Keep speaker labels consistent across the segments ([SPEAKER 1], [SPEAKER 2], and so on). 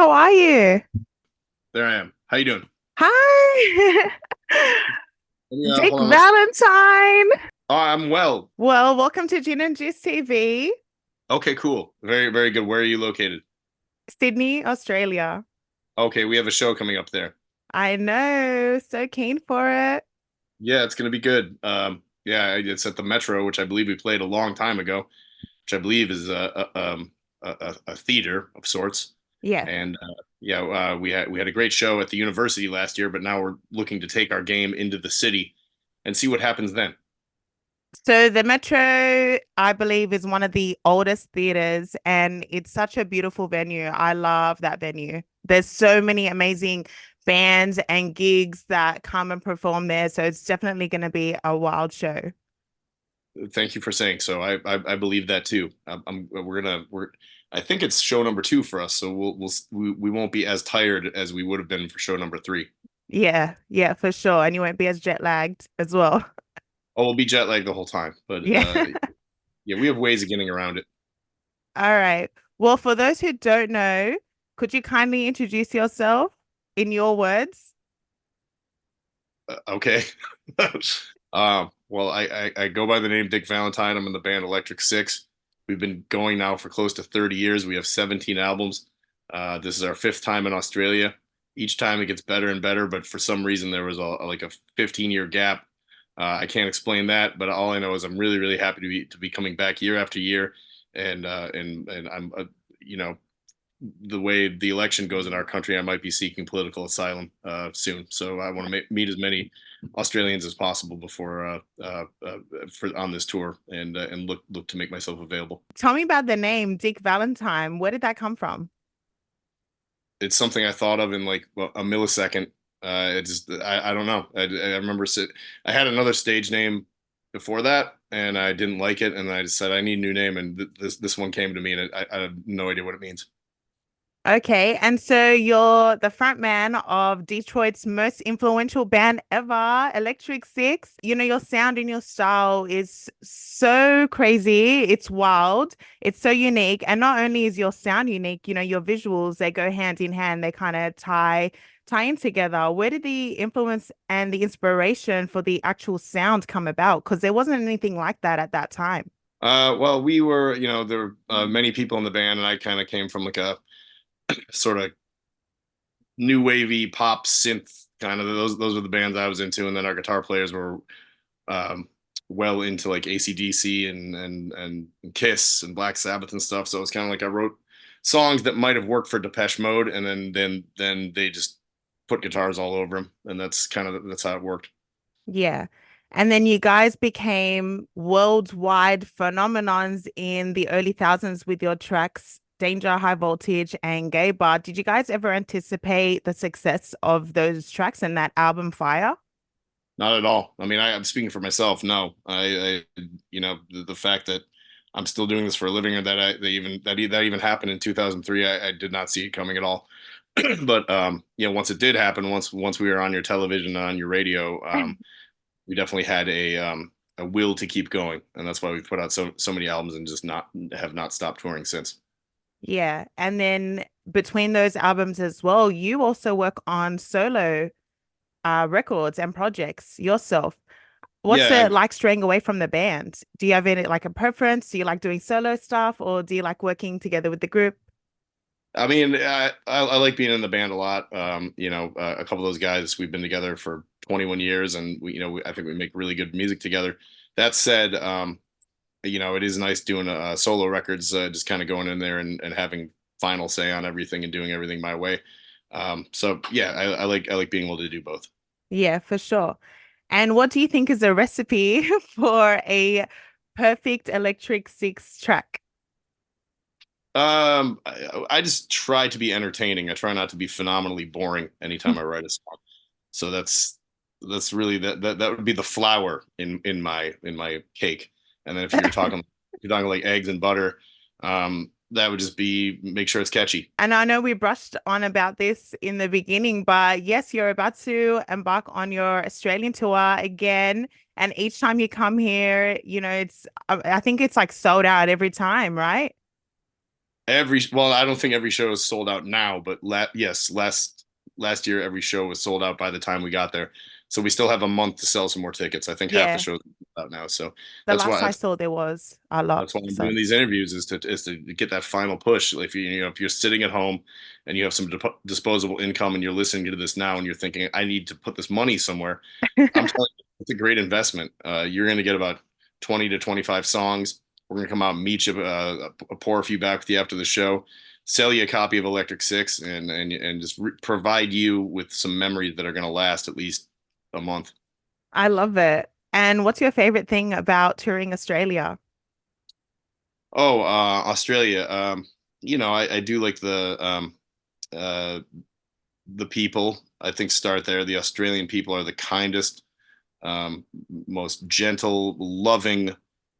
[SPEAKER 1] how are you?
[SPEAKER 2] There I am. How you doing?
[SPEAKER 1] Hi,
[SPEAKER 2] Let me,
[SPEAKER 1] Dick
[SPEAKER 2] hold on.
[SPEAKER 1] Valentine.
[SPEAKER 2] Oh, I'm well.
[SPEAKER 1] Well, welcome to Gin and Juice TV,
[SPEAKER 2] Okay, cool. Very, very good. Where are you located?
[SPEAKER 1] Sydney, Australia.
[SPEAKER 2] Okay, we have a show coming up there.
[SPEAKER 1] I know, so keen for it.
[SPEAKER 2] Yeah, it's gonna be good. Yeah, it's at the Metro, which I believe we played a long time ago, which I believe is a theater of sorts.
[SPEAKER 1] Yeah.
[SPEAKER 2] And yeah, we had a great show at the university last year, but now we're looking to take our game into the city and see what happens then.
[SPEAKER 1] So the Metro, I believe, is one of the oldest theaters, and it's such a beautiful venue. I love that venue. There's so many amazing bands and gigs that come and perform there, so it's definitely going to be a wild show.
[SPEAKER 2] Thank you for saying so. I believe that too. We're I think it's show number two for us, so we won't be as tired as we would have been for show number three.
[SPEAKER 1] Yeah, yeah, for sure. And you won't be as jet lagged as well.
[SPEAKER 2] Oh, we'll be jet lagged the whole time, but
[SPEAKER 1] Yeah.
[SPEAKER 2] yeah, we have ways of getting around it.
[SPEAKER 1] All right. Well, for those who don't know, could you kindly introduce yourself in your words?
[SPEAKER 2] Okay. Well, I go by the name Dick Valentine. I'm in the band Electric Six. We've been going now for close to 30 years. We have 17 albums. This is our fifth time in Australia. Each time it gets better and better, but for some reason there was like a 15-year gap. I can't explain that, but all I know is I'm really, really happy to be coming back year after year, and I'm you know the way the election goes in our country, I might be seeking political asylum soon. So I want to meet as many Australians as possible before for on this tour, and look to make myself available.
[SPEAKER 1] Tell me about the name Dick Valentine. Where did that come from?
[SPEAKER 2] It's something I thought of in like a millisecond. I don't know. I remember I had another stage name before that, and I didn't like it, and I just said I need a new name, and this one came to me, and I have no idea what it means.
[SPEAKER 1] Okay, and so you're the front man of Detroit's most influential band ever, Electric Six. You know, your sound and your style is so crazy. It's wild. It's so unique. And not only is your sound unique, you know, your visuals, they go hand in hand. They kind of tie in together. Where did the influence and the inspiration for the actual sound come about? Because there wasn't anything like that at that time.
[SPEAKER 2] Well, we were, there were many people in the band, and I kind of came from like a sort of new wavy pop synth kind of those were the bands I was into, and then our guitar players were um, well into like AC/DC and Kiss and Black Sabbath and stuff. So it's kind of like I wrote songs that might have worked for Depeche Mode, and then they just put guitars all over them, and that's how it worked.
[SPEAKER 1] Yeah. And then you guys became worldwide phenomenons in the early thousands with your tracks Danger, High Voltage, and Gay Bar. Did you guys ever anticipate the success of those tracks and that album Fire?
[SPEAKER 2] Not at all. I mean, I'm speaking for myself. No, the fact that I'm still doing this for a living, or that that even happened in 2003, I did not see it coming at all. But once it did happen, once we were on your television, on your radio, we definitely had a will to keep going, and that's why we put out so many albums and just not have not stopped touring since.
[SPEAKER 1] Yeah. And then between those albums as well, you also work on solo records and projects yourself. What's
[SPEAKER 2] Yeah,
[SPEAKER 1] it like straying away from the band? Do you have any like a preference? Do you like doing solo stuff or do you like working together with the group?
[SPEAKER 2] I mean, I like being in the band a lot. A couple of those guys, we've been together for 21 years, and I think we make really good music together. That said, it is nice doing solo records, just kind of going in there and having final say on everything and doing everything my way. So yeah, I like being able to do both.
[SPEAKER 1] Yeah, for sure. And what do you think is a recipe for a perfect electric six track?
[SPEAKER 2] I just try to be entertaining. I try not to be phenomenally boring anytime I write a song. So that's really that would be the flour in my cake. And then if you're talking like eggs and butter, that would just be make sure it's catchy.
[SPEAKER 1] And I know we brushed on about this in the beginning, but yes, you're about to embark on your Australian tour again. And each time you come here, you know, I think it's like sold out every time, right?
[SPEAKER 2] Well, I don't think every show is sold out now, but yes, last year every show was sold out by the time we got there. So we still have a month to sell some more tickets. I think half the
[SPEAKER 1] Yeah.
[SPEAKER 2] shows are out now. So
[SPEAKER 1] The
[SPEAKER 2] that's
[SPEAKER 1] last
[SPEAKER 2] why
[SPEAKER 1] I saw there was a lot.
[SPEAKER 2] that's why I'm
[SPEAKER 1] So
[SPEAKER 2] doing these interviews is to get that final push. If if you're sitting at home and you have some disposable income and you're listening to this now and you're thinking I need to put this money somewhere, I'm telling you it's a great investment. You're going to get about 20 to 25 songs. We're going to come out and meet you, pour a few back with you after the show, sell you a copy of Electric Six, and just provide you with some memories that are going to last at least a month.
[SPEAKER 1] I love it. And what's your favorite thing about touring Australia?
[SPEAKER 2] Oh, Australia. I do like uh, the people. I think start there. The Australian people are the kindest, most gentle, loving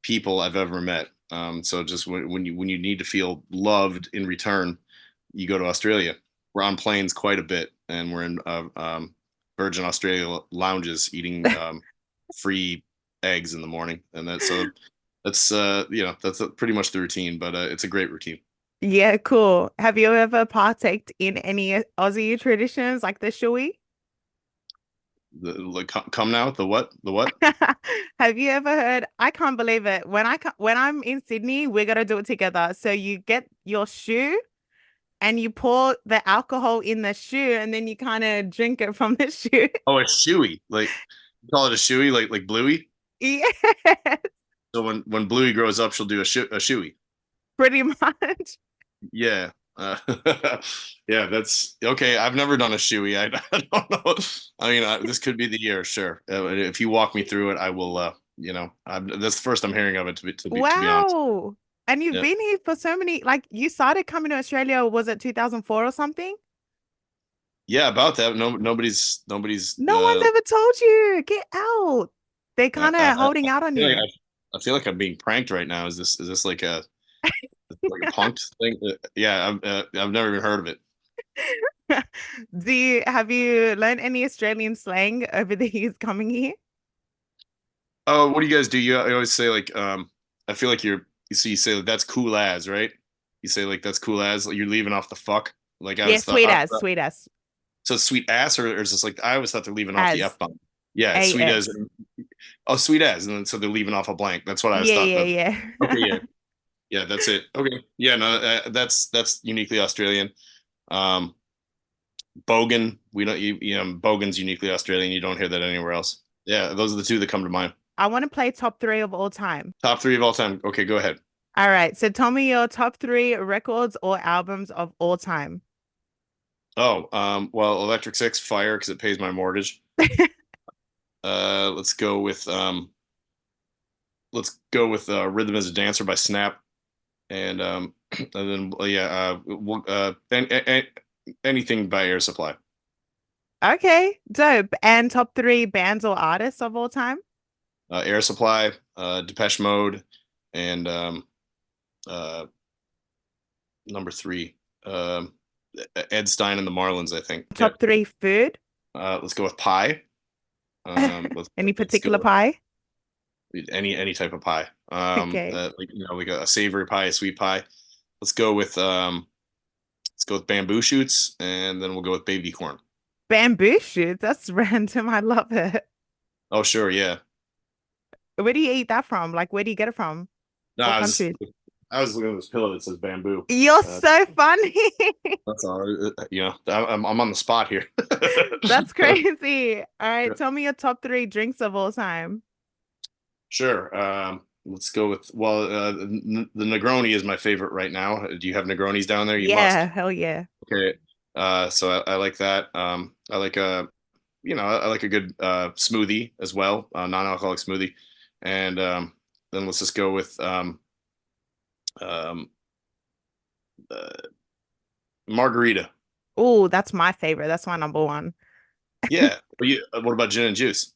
[SPEAKER 2] people I've ever met. So just when you need to feel loved in return, you go to Australia. We're on planes quite a bit, and we're in Virgin Australia lounges eating free eggs in the morning, and that's pretty much the routine. But it's a great routine.
[SPEAKER 1] Yeah, cool. Have you ever partaked in any Aussie traditions like the Shoey?
[SPEAKER 2] Come now, the what? The what?
[SPEAKER 1] Have you ever heard? I can't believe it. When I'm in Sydney, we're gonna do it together. So you get your shoe and you pour the alcohol in the shoe and then you kind of drink it from the shoe.
[SPEAKER 2] Oh, a shoey. Like you call it a shoey, like Bluey.
[SPEAKER 1] Yeah,
[SPEAKER 2] So when Bluey grows up, she'll do a shoey.
[SPEAKER 1] pretty much.
[SPEAKER 2] Yeah. Yeah, that's okay. I've never done a shoey. I don't know. I mean, this could be the year, sure. If you walk me through it, I will. That's the first I'm hearing of it. To be honest.
[SPEAKER 1] Wow. And you've
[SPEAKER 2] Yeah.
[SPEAKER 1] been here for so many, like you started coming to Australia, was it 2004 or something?
[SPEAKER 2] Yeah, about that. No, nobody's.
[SPEAKER 1] No one's ever told you. Get out. They're kind
[SPEAKER 2] I
[SPEAKER 1] of holding out on
[SPEAKER 2] feel like
[SPEAKER 1] you.
[SPEAKER 2] I feel like I'm being pranked right now. Is this like a punked thing? Yeah, I've never even heard of it.
[SPEAKER 1] Have you learned any Australian slang over the years coming here?
[SPEAKER 2] Oh, what do you guys do? You I always say like I feel like you say like, that's cool as, right? You say like that's cool as like, you're leaving off the fuck. Like I
[SPEAKER 1] Yeah,
[SPEAKER 2] was thought
[SPEAKER 1] sweet ass, sweet ass.
[SPEAKER 2] so sweet ass or is this like I always thought they're leaving off the
[SPEAKER 1] As
[SPEAKER 2] F bomb. Yeah, sweet as
[SPEAKER 1] AS.
[SPEAKER 2] oh sweet as and then so they're leaving off a blank. That's what I was
[SPEAKER 1] Yeah,
[SPEAKER 2] thought.
[SPEAKER 1] yeah,
[SPEAKER 2] Okay,
[SPEAKER 1] yeah.
[SPEAKER 2] yeah. Yeah, that's it. Okay. Yeah, no, that's uniquely Australian. Um Bogan, we don't Bogan's uniquely Australian. You don't hear that anywhere else. Yeah, those are the two that come to mind.
[SPEAKER 1] I want to play top three of all time.
[SPEAKER 2] Top three of all time. Okay, go ahead.
[SPEAKER 1] All right. So tell me your top three records or albums of all time.
[SPEAKER 2] Oh, well, Electric Six, fire because it pays my mortgage. Let's go with Rhythm as a Dancer by Snap, and then yeah, anything by Air Supply.
[SPEAKER 1] Okay, dope. And top three bands or artists of all time?
[SPEAKER 2] Air Supply, Depeche Mode, and uh, number three, Ed Stein and the Marlins. I think. Yep.
[SPEAKER 1] Top three food?
[SPEAKER 2] Let's go with pie.
[SPEAKER 1] Any
[SPEAKER 2] Let's go
[SPEAKER 1] particular pie?
[SPEAKER 2] with any type of pie.
[SPEAKER 1] Okay.
[SPEAKER 2] Like like a savory pie, a sweet pie. Let's go with bamboo shoots, and then we'll go with baby corn.
[SPEAKER 1] Bamboo shoots. That's random. I love it.
[SPEAKER 2] Oh, sure, yeah.
[SPEAKER 1] Where do you eat that from? Like, where do you get it from?
[SPEAKER 2] No,
[SPEAKER 1] What country?
[SPEAKER 2] I was looking at this pillow that says bamboo.
[SPEAKER 1] You're
[SPEAKER 2] Uh,
[SPEAKER 1] so funny.
[SPEAKER 2] that's all. I'm on the spot here.
[SPEAKER 1] That's crazy. All right, tell me your top three drinks of all time.
[SPEAKER 2] Sure. Let's go with the Negroni is my favorite right now. Do you have Negronis down there? You
[SPEAKER 1] Yeah,
[SPEAKER 2] must.
[SPEAKER 1] hell yeah.
[SPEAKER 2] Okay. So I like that. I like I like a good smoothie as well, non-alcoholic smoothie, and then let's just go with um, uh, margarita.
[SPEAKER 1] Oh, that's my favorite. That's my number one.
[SPEAKER 2] Yeah. What about gin and juice?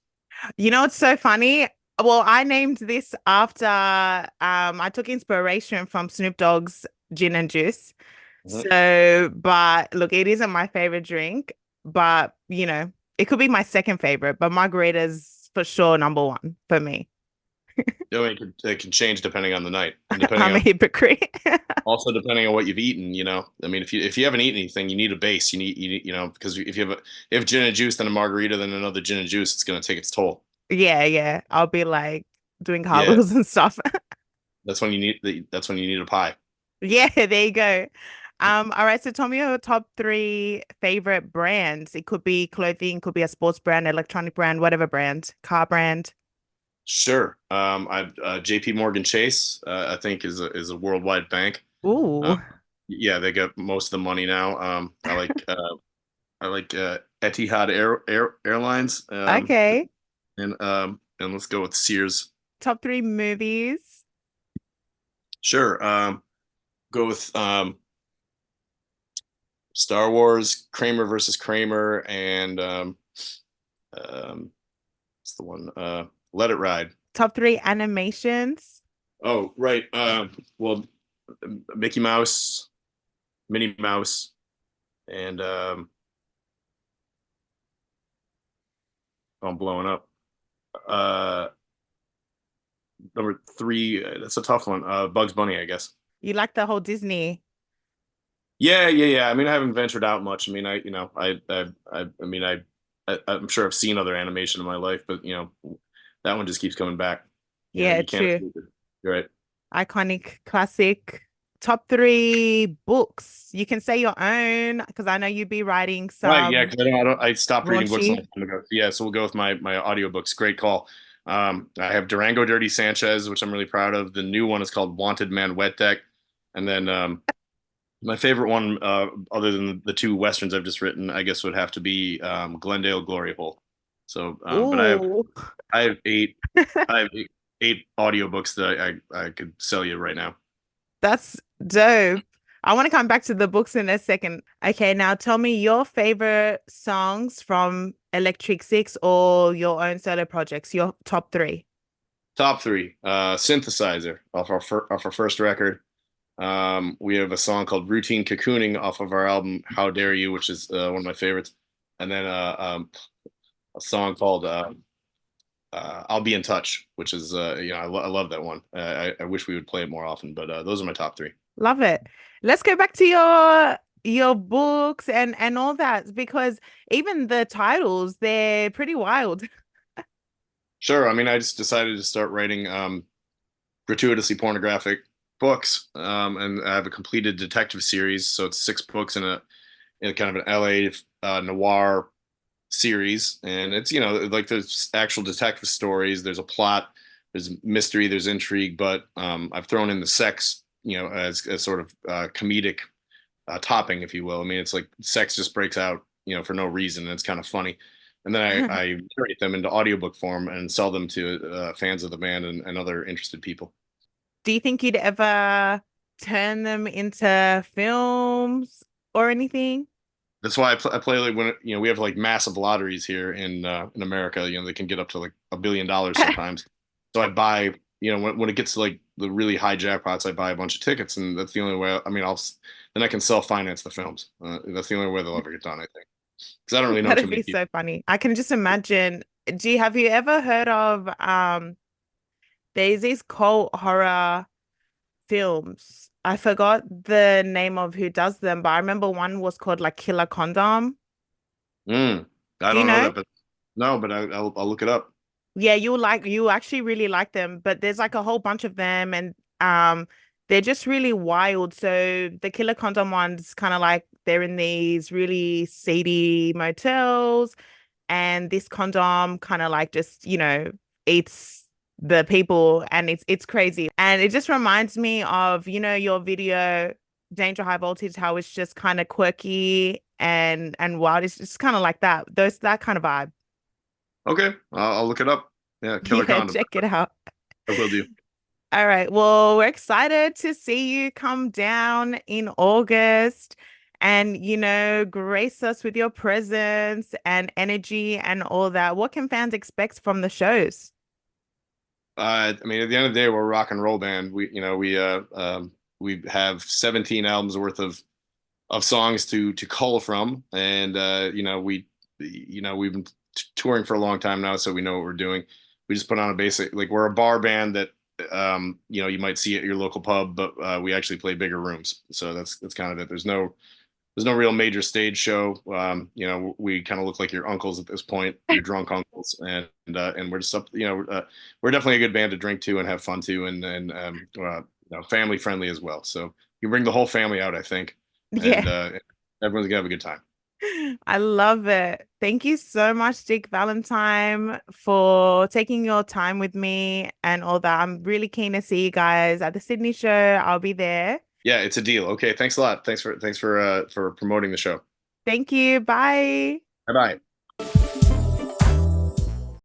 [SPEAKER 1] You know, it's so funny. Well, I named this after I took inspiration from Snoop Dogg's gin and juice.
[SPEAKER 2] Mhm.
[SPEAKER 1] So, but look, it isn't my favorite drink, but it could be my second favorite, but margarita's for sure number one for me.
[SPEAKER 2] You know, it can change depending on the night and depending
[SPEAKER 1] I'm a
[SPEAKER 2] on
[SPEAKER 1] hypocrite.
[SPEAKER 2] also depending on what you've eaten. You know, I mean, if you haven't eaten anything, you need a base. You know, because if you have gin and juice, then a margarita, then another gin and juice, it's going to take its toll.
[SPEAKER 1] Yeah, yeah. I'll be like doing
[SPEAKER 2] Yeah,
[SPEAKER 1] cartwheels and stuff.
[SPEAKER 2] that's when you need a pie.
[SPEAKER 1] Yeah, there you go. All right, so tell me your top three favorite brands. It could be clothing, could be a sports brand, electronic brand, whatever brand, car brand.
[SPEAKER 2] Sure. I JP Morgan Chase, I think is a worldwide bank. Uh,
[SPEAKER 1] Ooh,
[SPEAKER 2] yeah, they got most of the money now. I like Etihad Airlines.
[SPEAKER 1] okay.
[SPEAKER 2] And let's go with Sears.
[SPEAKER 1] Top three movies.
[SPEAKER 2] Sure. Go with Star Wars, Kramer versus Kramer, and what's the one? Let It Ride.
[SPEAKER 1] Top three animations.
[SPEAKER 2] Oh, right. Well, Mickey Mouse, Minnie Mouse, and I'm blowing up. Uh, number three, that's a tough one. Bugs Bunny, I guess.
[SPEAKER 1] You like the whole Disney.
[SPEAKER 2] Yeah. I mean, I haven't ventured out much. I mean, I mean, I'm sure I've seen other animation in my life, but you know, that one just keeps coming back. You know,
[SPEAKER 1] Yeah,
[SPEAKER 2] you can't
[SPEAKER 1] true.
[SPEAKER 2] escape it. You're right.
[SPEAKER 1] Iconic, classic. Top three books. You can say your own because I know you'd be writing
[SPEAKER 2] Right, yeah,
[SPEAKER 1] some
[SPEAKER 2] because I stopped reading books a long
[SPEAKER 1] raunchy.
[SPEAKER 2] time ago. Yeah, so we'll go with my audiobooks. Great call. I have Durango Dirty Sanchez, which I'm really proud of. The new one is called Wanted Man Wet Deck. And then my favorite one, other than the two westerns I've just written, I guess would have to be Glendale Glory Hole. So, but
[SPEAKER 1] Ooh.
[SPEAKER 2] I have I have eight audiobooks that I could sell you right now.
[SPEAKER 1] That's dope. I want to come back to the books in a second. Okay, now tell me your favorite songs from Electric Six or your own solo projects, your top three.
[SPEAKER 2] Top three, Synthesizer off our first record. We have a song called Routine Cocooning off of our album How Dare You, which is one of my favorites. And then a song called I'll Be in Touch, which is, you know, I love that one. I wish we would play it more often, but those are my top three.
[SPEAKER 1] Love it. Let's go back to your books and all that because even the titles, they're pretty wild.
[SPEAKER 2] Sure. I mean, I just decided to start writing gratuitously pornographic books, and I have a completed detective series. So it's six books in a kind of an LA noir series, and it's you know like there's actual detective stories. There's a plot, there's mystery, there's intrigue, but I've thrown in the sex, you know, as sort of comedic topping, if you will. I mean, it's like sex just breaks out, you know, for no reason, and it's kind of funny. And then I curate them into audiobook form and sell them to fans of the band and other interested people.
[SPEAKER 1] Do you think you'd ever turn them into films or anything?
[SPEAKER 2] That's why I play like when you know we have like massive lotteries here in America. You know they can get up to like $1 billion sometimes. So I buy you know when it gets to like the really high jackpots, I buy a bunch of tickets, and that's the only way. I mean, then I can self finance the films. That's the only way they'll ever get done, I think, because I don't really know too
[SPEAKER 1] That'd
[SPEAKER 2] many
[SPEAKER 1] be
[SPEAKER 2] people.
[SPEAKER 1] so funny. I can just imagine. Have you ever heard of there's these cult horror films. I forgot the name of who does them, but I remember one was called like Killer Condom.
[SPEAKER 2] Mm, I
[SPEAKER 1] Do you
[SPEAKER 2] don't know
[SPEAKER 1] know?
[SPEAKER 2] that, but no, but I'll look it up.
[SPEAKER 1] Yeah, you actually really like them, but there's like a whole bunch of them and they're just really wild. So the Killer Condom ones kind of like they're in these really seedy motels and this condom kind of like just, eats the people and it's crazy. And it just reminds me of, your video Danger High Voltage, how it's just kind of quirky and wild. It's just kind of like that. That kind of vibe.
[SPEAKER 2] Okay, I'll look it up. Yeah, Killer
[SPEAKER 1] Yeah,
[SPEAKER 2] Condom.
[SPEAKER 1] check it out.
[SPEAKER 2] I will do.
[SPEAKER 1] All right. Well, we're excited to see you come down in August and, grace us with your presence and energy and all that. What can fans expect from the shows?
[SPEAKER 2] I mean, at the end of the day, we're a rock and roll band. We have 17 albums worth of songs to cull from, and we've been touring for a long time now, so we know what we're doing. We just put on a basic, like we're a bar band that you might see at your local pub, but we actually play bigger rooms. So that's kind of it. There's no real major stage show. We kind of look like your uncles at this point, your drunk uncles, and we're just up, we're definitely a good band to drink to and have fun to, and family friendly as well. So you bring the whole family out, I think,
[SPEAKER 1] Yeah.
[SPEAKER 2] and everyone's gonna have a good time.
[SPEAKER 1] I love it. Thank you so much, Dick Valentine, for taking your time with me and all that. I'm really keen to see you guys at the Sydney show. I'll be there.
[SPEAKER 2] Yeah, it's a deal. Okay, thanks a lot. Thanks for promoting the show.
[SPEAKER 1] Thank you. Bye.
[SPEAKER 2] Bye bye.